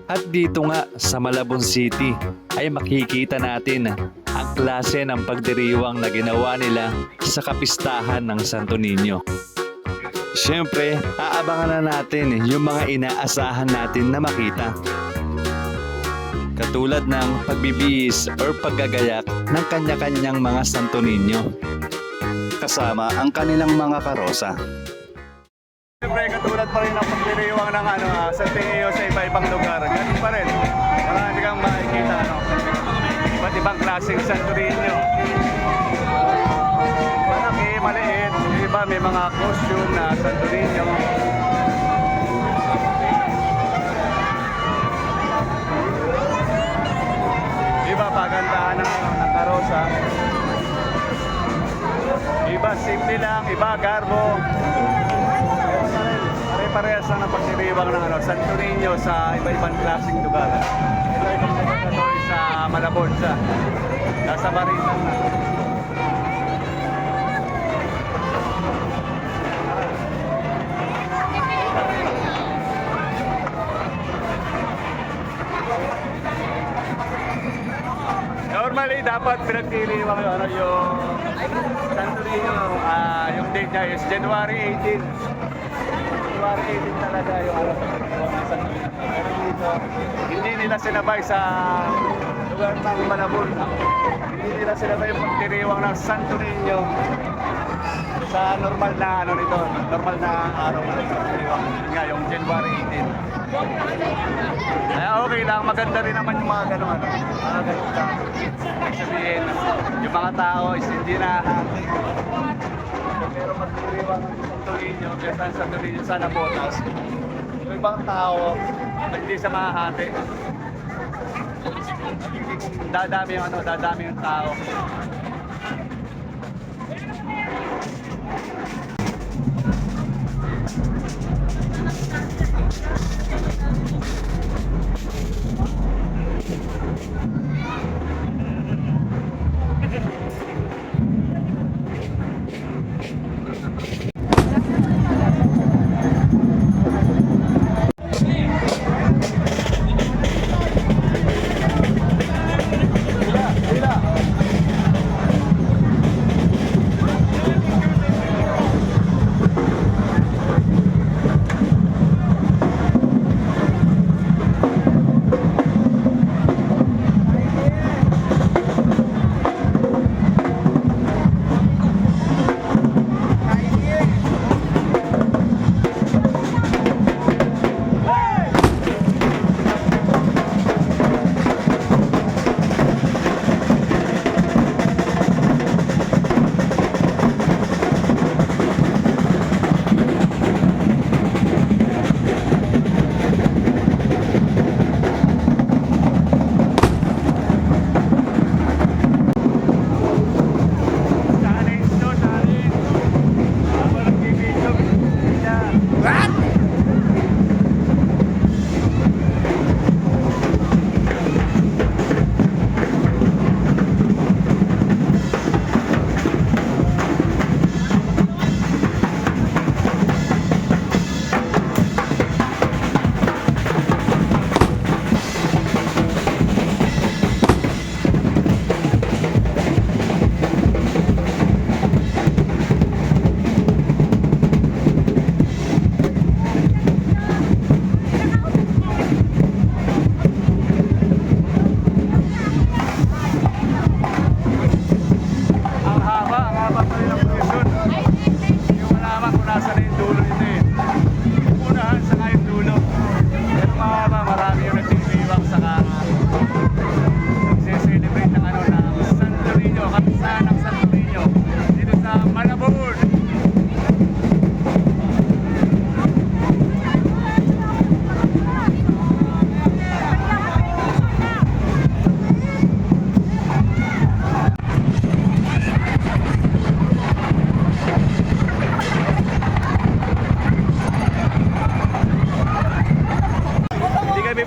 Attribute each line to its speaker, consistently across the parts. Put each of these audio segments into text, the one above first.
Speaker 1: At dito nga sa Malabon City ay makikita natin ang klase ng pagdiriwang na ginawa nila sa kapistahan ng Santo Niño. Siyempre, aabangan na natin yung mga inaasahan natin na makita. Katulad ng pagbibihis or paggagayak ng kanya-kanyang mga Santo Niño. Kasama ang kanilang mga karosa.
Speaker 2: Siyempre, katulad pa rin ang pagdiriwang ng Santo Niño sa iba-ibang lugar. Ganun pa rin. Marami kang makikita, iba't ibang klaseng Santo Niño. Malaki, maliit. Yung iba may mga costume na Santo Niño. Iba pagandahan ng karosa. Iba simple lang, iba garbo. Pare-parehas lang ang pagdiriwang ng Santo Niño sa iba-ibang klaseng lugar. Ito ay pagdiriwang sa Malabon siya. Nasa Baritan na. Normally, dapat pinagdiriwang yung Santo Niño. Yung date niya is January 18. January 18 talaga yung pero dito, hindi nila sinabay sa lugar ng Malabon. Hindi nila sinabay yung pagdiriwang ng Santo Niño sa normal na normal na araw ng pagdiriwang. Nga, yung January 18. Kaya okay lang, maganda rin naman yung mga ganun. Mga ganun ka. Sabihin, yung mga tao is hindi na pero magdiriwang ng Santo Niño, kaya Santo Niño sana botas. Yung ibang tao, hindi sa mahahati. Dadami yung tao.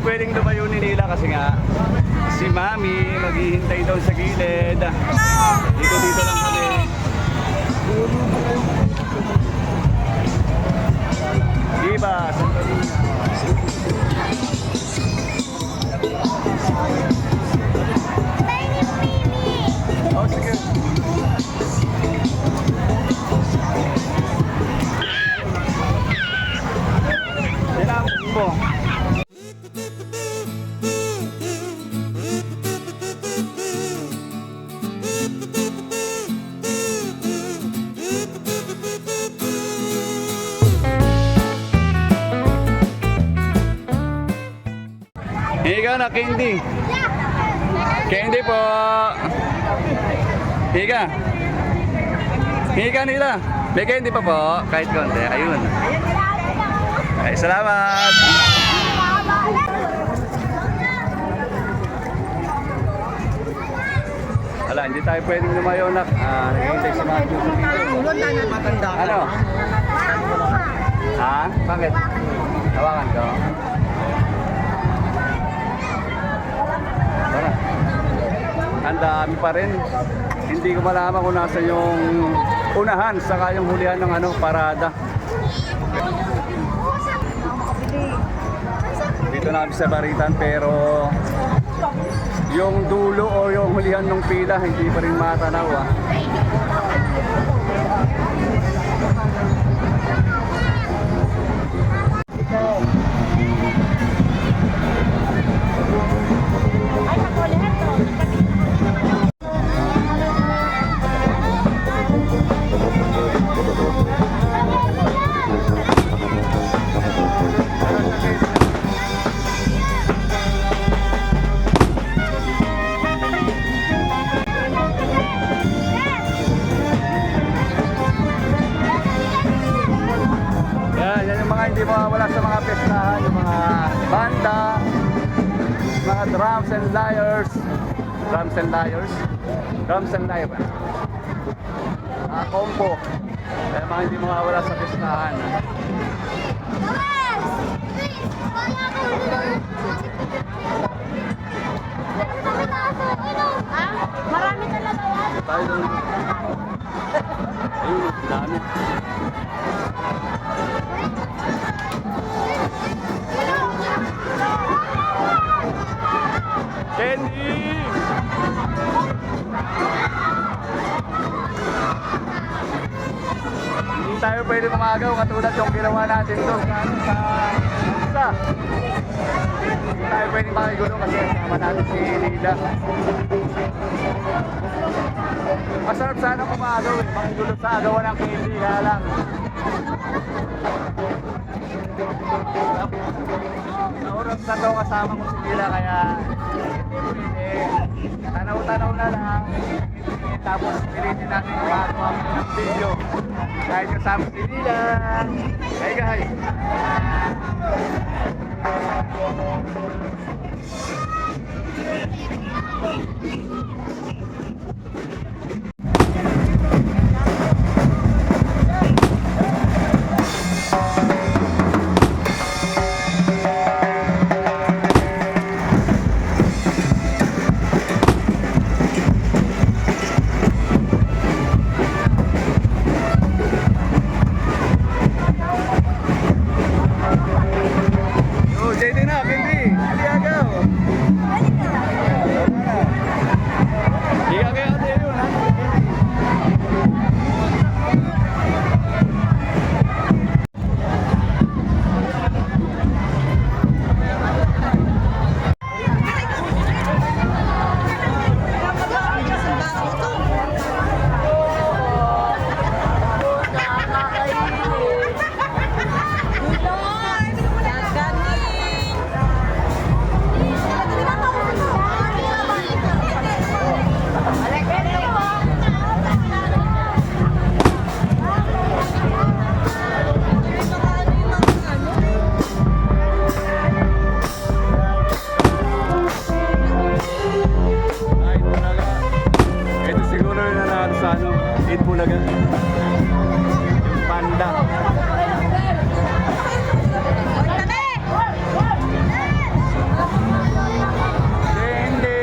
Speaker 2: Pwedeng lumayo ni Nila kasi nga si Mami maghihintay daw sa gilid. Dito lang kami. Diba? Higa na, Candy. Candy po. Higa. Higa nila. May candy pa po, kahit konti. Ayun. Ay, salamat. Wala, hindi tayo pwedeng lumayo na. Naghihintay si Matthew dito. Ano? Ha? Bakit? Tawakan ko. Tara. Ang dami pa rin. Hindi ko malaman kung nasa yung unahan saka yung hulihan ng parada. Dito namin sa Baritan pero yung dulo o yung hulihan ng pila hindi pa rin matanaw Yan yung mga hindi mawawala sa mga pestahan, yung mga banda, mga drums and lyres. Drums and lyres? Drums and lyres. Combo. Yan mga hindi mawawala sa pestahan.
Speaker 3: Marami talaga yan.
Speaker 2: Tayo doon. Ayun, dami. Candy! Hindi tayo pwede kumagaw katulad yung ginawa natin doon sa isa. Hindi tayo pwede makigulo kasi kasama natin si Lila. Masarap sana kumagaw makigulo sa agawan ng candy, kaya lang. Naurap na to kasama ko si Lila kaya hindi pwede. Tanaw-tanaw na lang. Tapos pilitin natin gumagawa ng video. Kahit kasama si Lila. Hey guys! JD na, Candy! Ali agaw! Higa kayo ate yun, ha? Ay, talaga. Ito siguro yung nanalo sa Eid Bulaga. Yung panda. Candy!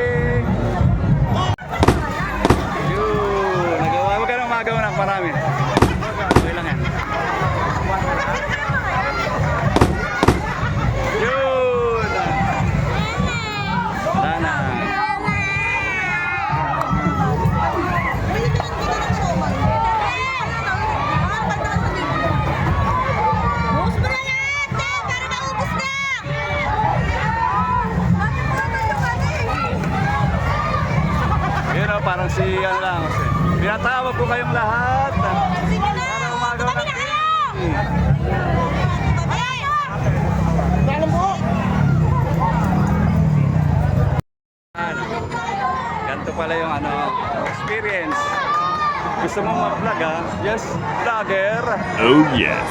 Speaker 2: Yun! Nagawa mo ka ng magawa ng marami. Okay lang yan. Yun! Sana.
Speaker 3: Buhos mo na lahat, para maubos na.
Speaker 2: Yun o, parang si ano lang. Pinatawag ko kayong lahat. Para umagaw ng candy. gusto mo mag-vlog ha? Yes, vlogger.
Speaker 1: Oh yes.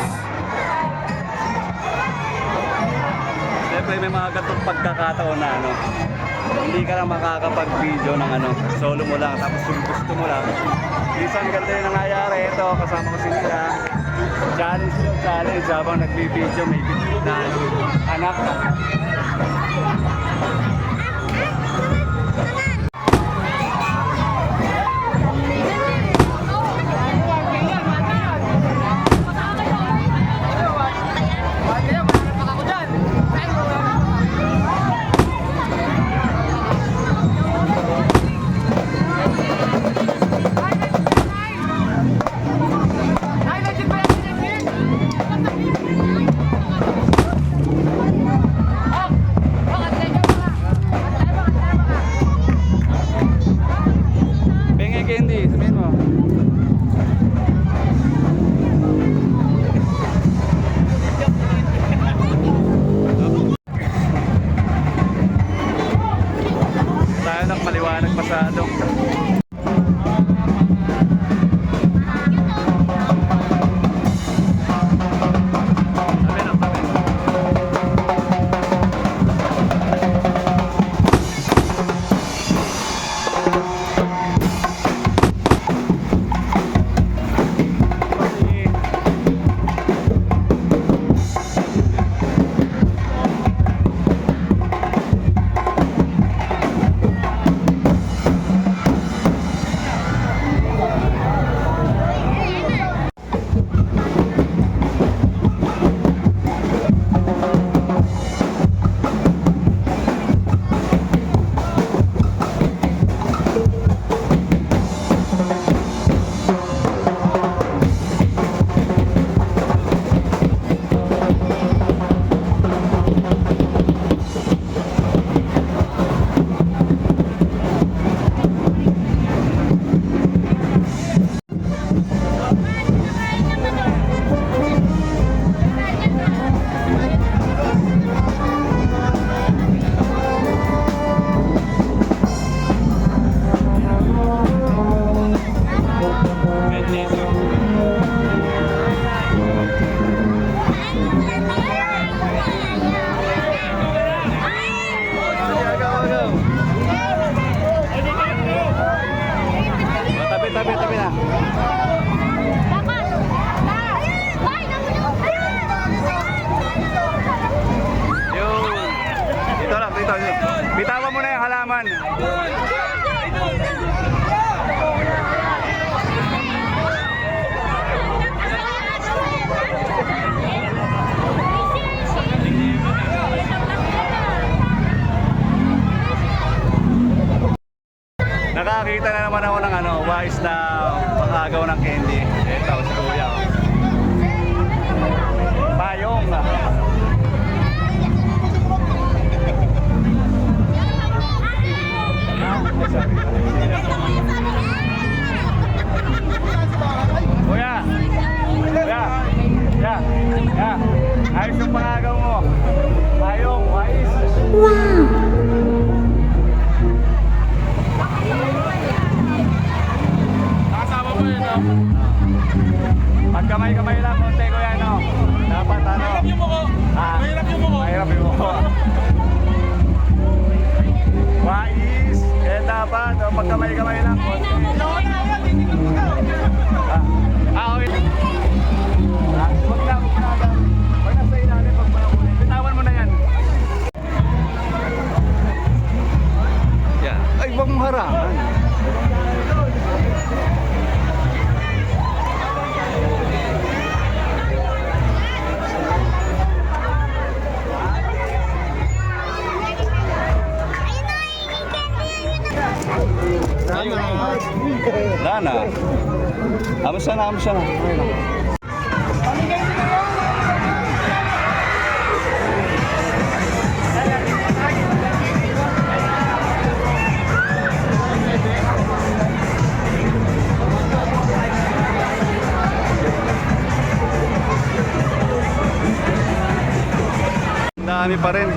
Speaker 2: Siyempre may mga gatong pagkakataon na ano, hindi ka lang makakapag-video ng ano, solo mo lang, tapos kung gusto mo lang. Minsan ganito yung nangyayari, ito, kasama ko si Nina. Challenge yun, challenge, habang nagbibideo, may video na anak. Pengen candy, sabihin mo. Tayo ng maliwanag pasado. Tabi na, tabi. Tabi na. Yun. Dito lang, dito. Bitawan mo na yung halaman. Nakakita na naman ako ng ano, wise na pangagaw ng candy. Ito, si Kuya. Payong. Kuya! Kuya! Kuya! Kuya! Ayos yung pangagaw mo. Payong, wise. Nakasama mo yun, no? Pagkamay-kamay lang, konti ko yan, no? Dapat, ano? Mahirap yung muko. Mahirap yung muko. Mahirap yung muko. Wais. Eh, dapat, no? Pagkamay-kamay lang, konti. Okay. Huwag na, huwag na. Huwag na sa ilalim, huwag mo na muna. Bitawan mo na yan. Yan. Ay, huwag mong harangan. Wala na. Amos na, amos na. Okay lang. Dami pa rin.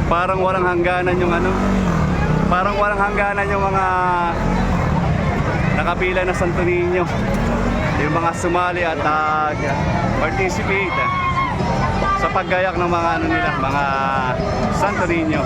Speaker 2: Parang walang hangganan yung ano. Parang walang hangganan yung mga nakapila na Santo Niño. Yung mga sumali at participate sa paggayak ng mga ano nila, mga Santo Niño.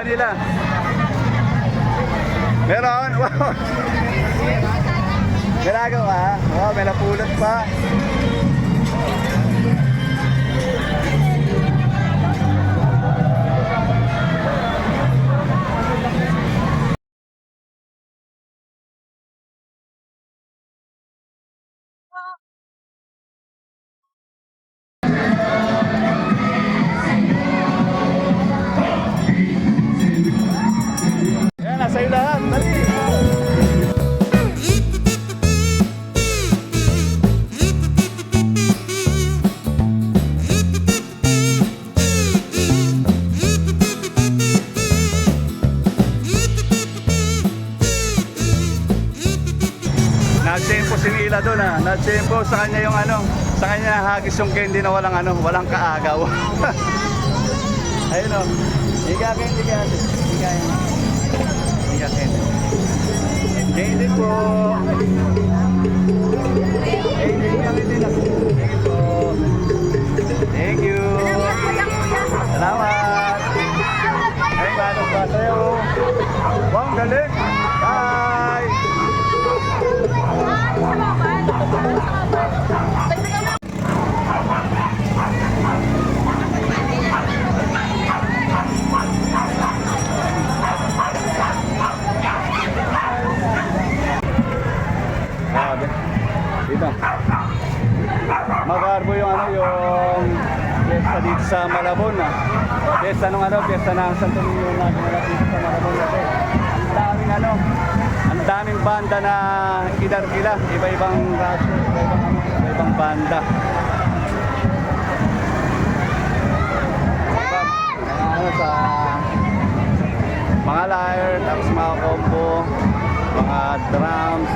Speaker 2: Nila. Meron? Wow! Ginagawa? Wow, may napulot pa. Yan, nasa iyo lahat. Dali! Nagtempo si Mila doon ah. Nagtempo sa kanya yung ano, sa kanya hagis yung candy na walang ano, walang kaagaw. Ayun oh. Higa candy. Higa candy. Candy po. Thank you. Salamat. Ay, batas pa sa'yo. Wow, ang galing. Bye. Dito. Mag-arbo yung ano, yung piyesta dito sa Malabon ah. Piyesta nung ano, piyesta ng Santo Niño na ginalap dito sa Malabon kasi. Ang daming ano, ang daming banda na idarkila, iba-ibang raso, iba-ibang banda. Ano sa mga lyre, tapos mga combo, mga drums.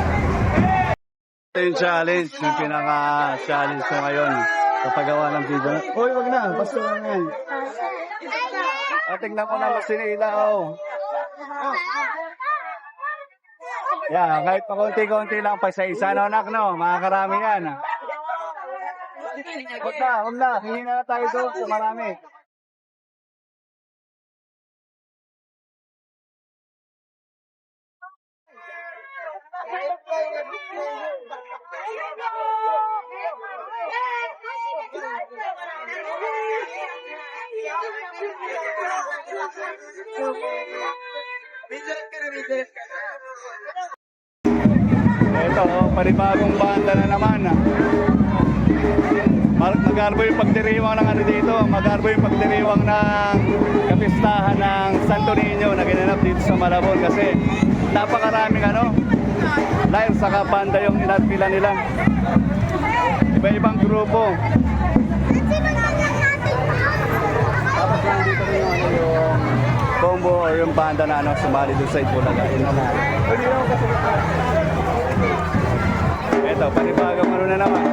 Speaker 2: Ito yung challenge, yung pinaka-challenge ko ngayon sa paggawa ng video. Uy, wag na, basta lang yan. Tingnan ko naman si Nila, oh. Yeah, kahit pa konti-konti lang pa sa isa, no, anak, no? Makakarami yan. Wag na, hindi na tayo doon sa marami. Ito, panibagong banda na naman. Mag-arbo yung pagdiriwang ng ano dito. Mag-arbo yung pagdiriwang ng kapistahan ng Santo Niño na ginanap dito sa Malabon kasi napakaraming ano, live saka banda yung inatpila nila. Iba-ibang grupo. Tapos nandito rin yung, ano, yung combo o yung banda na ano, sumali doon sa Itbulaga. Ito, panibagong ano na naman.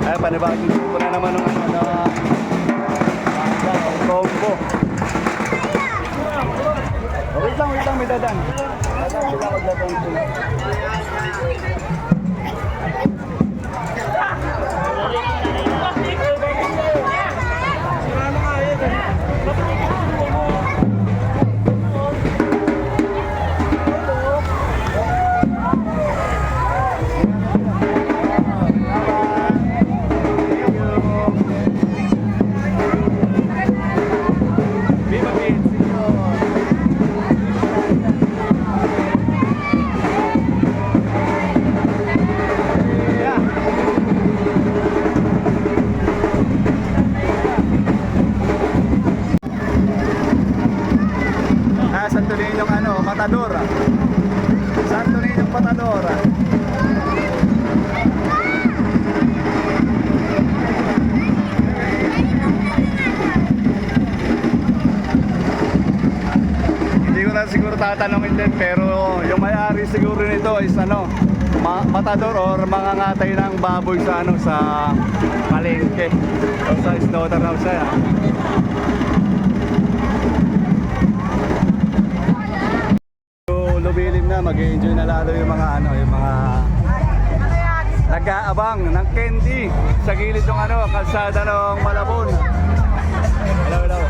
Speaker 2: Ay, panibagong grupo na naman ng ano na combo. Wait lang, may dadan. tatanungin din, pero yung may-ari siguro nito is ano, matador or mangangatay ng baboy sa ano, sa palengke o sa slaughterhouse siya. So, lumilim na, mag-enjoy na lalo yung mga ano, yung mga nag-aabang ng candy sa gilid ng ano, kalsada ng Malabon. Hello, hello.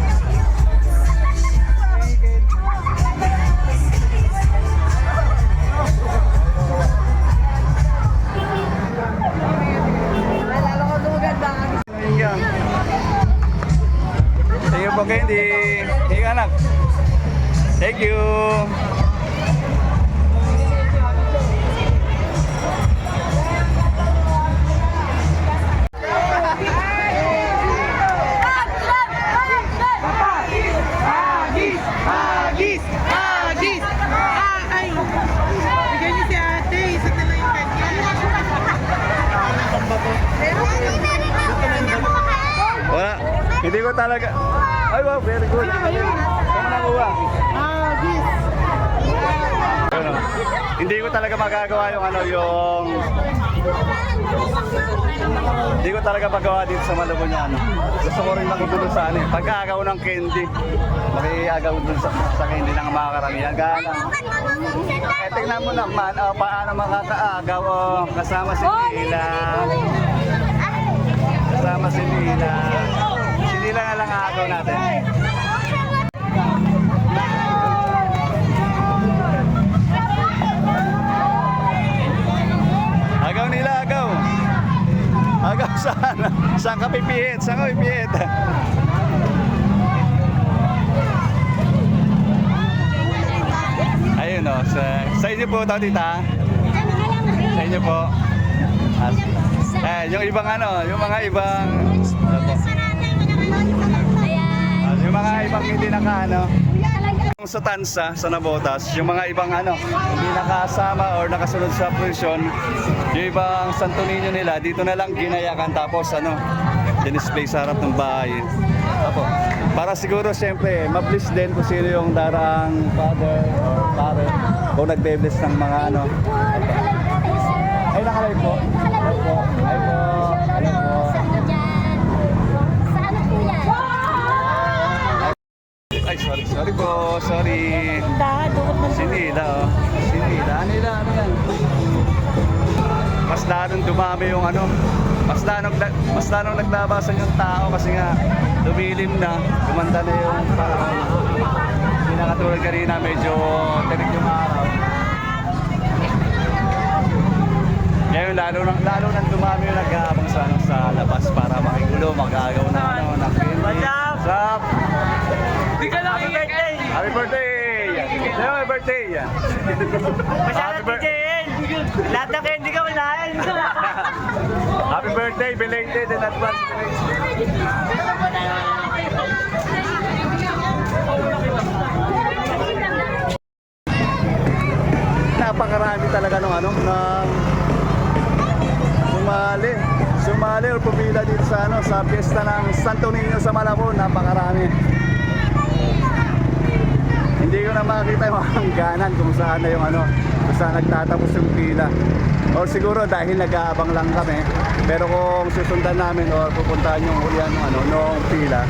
Speaker 2: Thank you po, Candy. Thank you, anak. Thank you.
Speaker 4: Agis! Agis! Ay! Bigyan niyo si ate. Isa na lang yung
Speaker 2: Wala. Hindi ko talaga. Ay, wow, very good. Saan nakuha?
Speaker 4: Agis!
Speaker 2: Ano? Hindi ko talaga magagawa yung ano, yung... Hindi ko talaga magawa dito sa Malabon niya, ano. Gusto ko rin makitulog sa ano, pag-aagaw ng candy. Makiagaw dun sa candy ng mga karamihan. Galang. Eh, tingnan mo naman, paano makakaagaw, kasama si Lila. Kasama si Lila. Si Lila na lang aagaw natin. Agaw nila, agaw. Agaw saan? Saan ka pipihit? Saan ka pipihit? Ayun o, sa inyo po ito, tita. Sa inyo po. Yung ibang ano, yung mga ibang... yung mga ibang hindi naka ano. Sa Tansa, sa Nabotas, yung mga ibang ano, hindi nakasama or nakasunod sa prosyon, yung ibang Santo Niño nila, dito na lang ginayakan tapos ano, dinisplay sa harap ng bahay. Apo. Para siguro siyempre, ma-bless din kung sino yung darang father or parent kung nagbe-bless ng mga ano. Ay, nakalive po. Ay po. Ay po. Ay po. Ay, sorry po, sorry. Si Nila, oh. Si Nila, Nila, ano yan? Mas lalong dumami yung ano, mas lalong naglabasan yung tao kasi nga dumilim na, gumanda na yung panahon. Hindi na katulad kanina, medyo tinig yung araw. Ngayon, lalo nang dumami yung nag-aabang sa, ano, sa labas para makigulo, mag-agaw na ano, ng candy. What's up? Happy birthday! Happy birthday! Happy birthday! Happy birthday!
Speaker 4: Lahat na candy ka unahin.
Speaker 2: Happy birthday, belated in advance. Napakarami talaga ng ano, ng sumali or pumila dito sa ano, sa piyesta ng Santo Niño sa Malabon. Napakarami. Hindi ko na makita yung hangganan kung saan na yung ano, kung saan nagtatapos yung pila. O siguro dahil nag-aabang lang kami, pero kung susundan namin o pupuntahan yung hulihan ng ano, nung pila,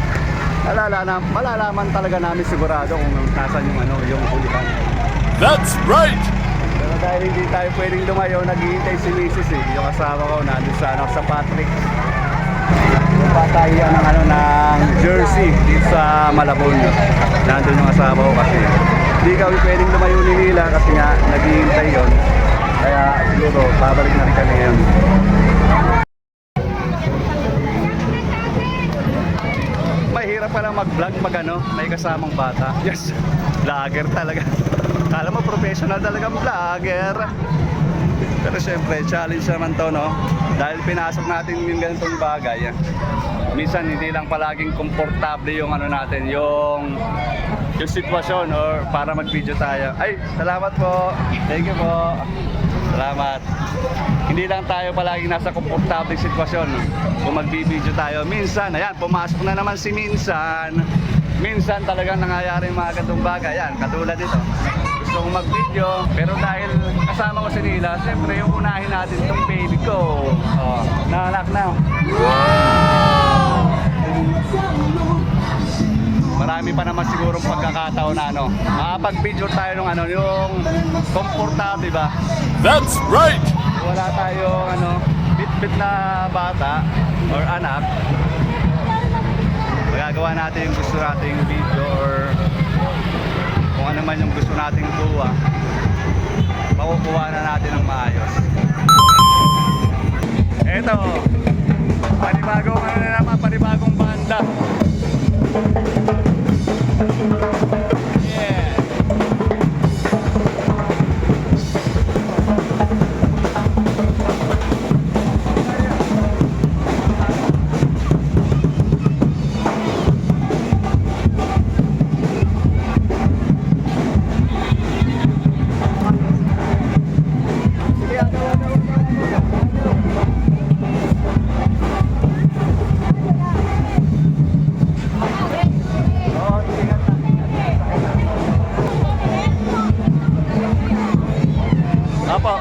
Speaker 2: malalaman talaga namin sigurado kung nasan yung ano, yung hulihan.
Speaker 1: That's right!
Speaker 2: Pero dahil hindi tayo pwedeng lumayo, naghihintay si Mrs. Yung asawa ko nandun sa ano, sa Patrick. Yung batayan ng ano, ng Jersey dito sa Malabon. Nandun yung asawa ko kasi hindi kami pwedeng lumayo ni Nila kasi nga naghihintay yon. Kaya siguro babalik na rin kami ngayon. Mahirap pa lang mag-vlog pag ano, may kasamang bata. Yes, vlogger talaga. Kala mo professional talagang vlogger. Pero syempre, challenge naman to, no? Dahil pinasok natin yung ganitong bagay. Minsan hindi lang palaging komportable yung ano natin, yung sitwasyon or para mag-video tayo. Ay, salamat po. Thank you po. Salamat. Hindi lang tayo palaging nasa komportable sitwasyon kung mag-video tayo. Minsan, ayan, pumasok na naman si Minsan. Minsan talagang nangyayari yung mga ganitong bagay. Ayan, katulad ito. gustong mag-video. Pero dahil kasama ko si Nila, siyempre yung unahin natin itong baby ko. Oh, naanak na. Marami pa naman sigurong pagkakataon na makapag-video tayo ng yung komportable ba?
Speaker 1: That's right!
Speaker 2: Wala tayong bit-bit na bata or anak. Magagawa natin yung gusto nating video or kung ano man yung gusto nating gawa. Makukuha na natin ng maayos. Eto, panibagong panibagong banda. Yeah. Apo.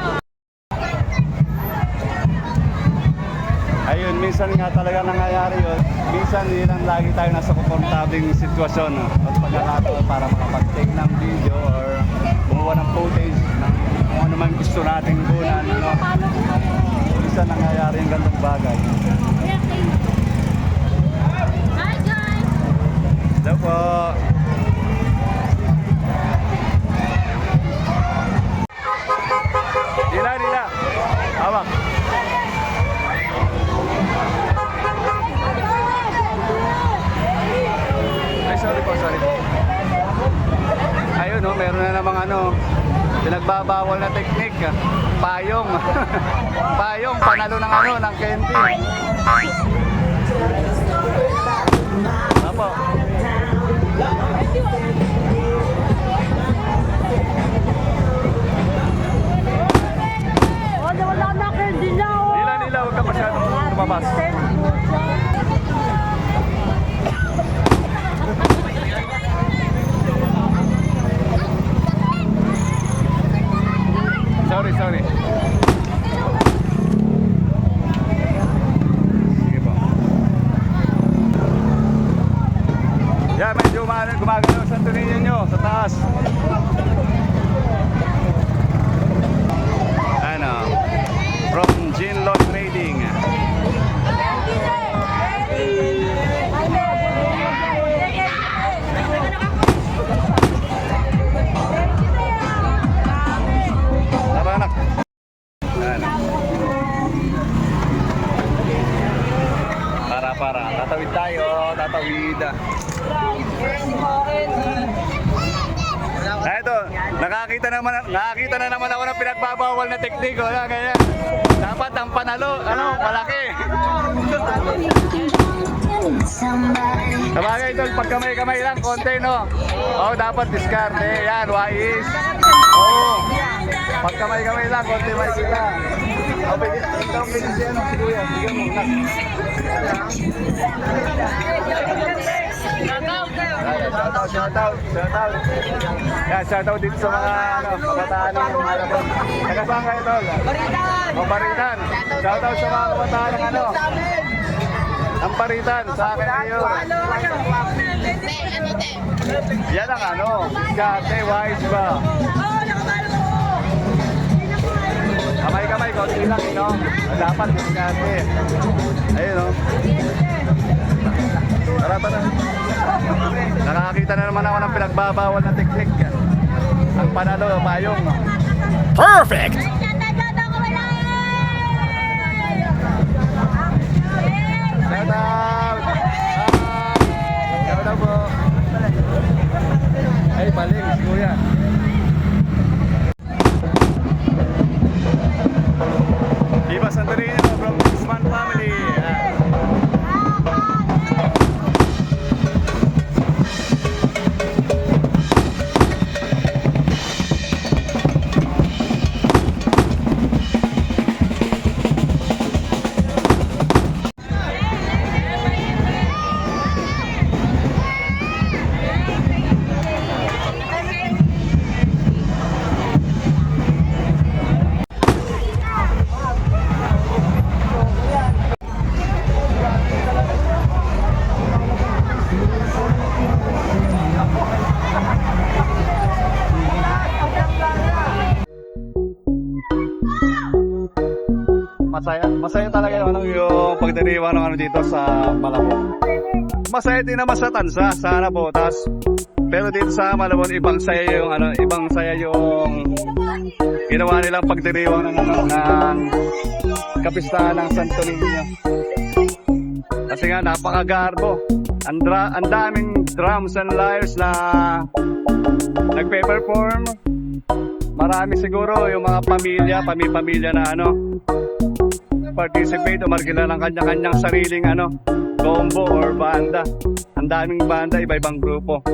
Speaker 2: Ayun, minsan nga talaga nangyayari yun. Minsan lang lagi tayo nasa komportabling sitwasyon at pagkakataon para makapag-take ng video or kumuha ng footage ng kung ano man gusto nating kunan. Minsan nangyayari yung gantong bagay.
Speaker 3: Hi guys!
Speaker 2: Hello po. Nila. Hawak. Ay, sorry po. Ayun, meron na namang pinagbabawal na teknik. Payong. Payong, panalo ng ng candy. Apo.
Speaker 3: Wala na kayo din na
Speaker 2: Nila, huwag ka masyadong lumabas. Sorry. Sige po. Yan, medyo gumagalaw sa tulinyo nyo, sa taas. From Jinlong Trading. Tara anak. Para. Tatawid tayo. Ito, nakakita na naman ako ng pinagbabawal na teknik. Ganyan. Dapat ang panalo, malaki. Sabagay tol, pag kamay lang, konti dapat diskarte. Yan, wais. Pag kamay lang, konti makikita. Ikaw ang bilis si Kuya. Bigyan mo, nak. Shoutout. Yan, shoutout dito sa mga kabataan ng Malabon. Taga saan kayo tol? Baritan. Shoutout sa mga kabataan ng ang Baritan, sa akin kayo. Yan ang diskarte, wise ba? Kamay, konti lang, dapat diskarte. Ayun, Tara. Nakakita na naman ako ng pinagbabawal na teknik. Ang panalo, payong.
Speaker 1: Perfect!
Speaker 2: Shoutout po. Ay, balik, Kuya. Diba Santorino from Guzman family. Masaya talaga yung, yung pagdiriwang ng dito sa Malabon. Masaya din naman sa Tansa, sa Nabotas. Pero dito sa Malabon, ibang saya yung ginawa nilang pagdiriwang ng kapistahan ng Santo Niño. Kasi nga, napakagarbo. Ang daming drums and lyres na nagpe-perform. Marami siguro yung mga pamilya na participate o markila ng kanya-kanyang sariling combo or banda. Ang daming banda, iba-ibang grupo.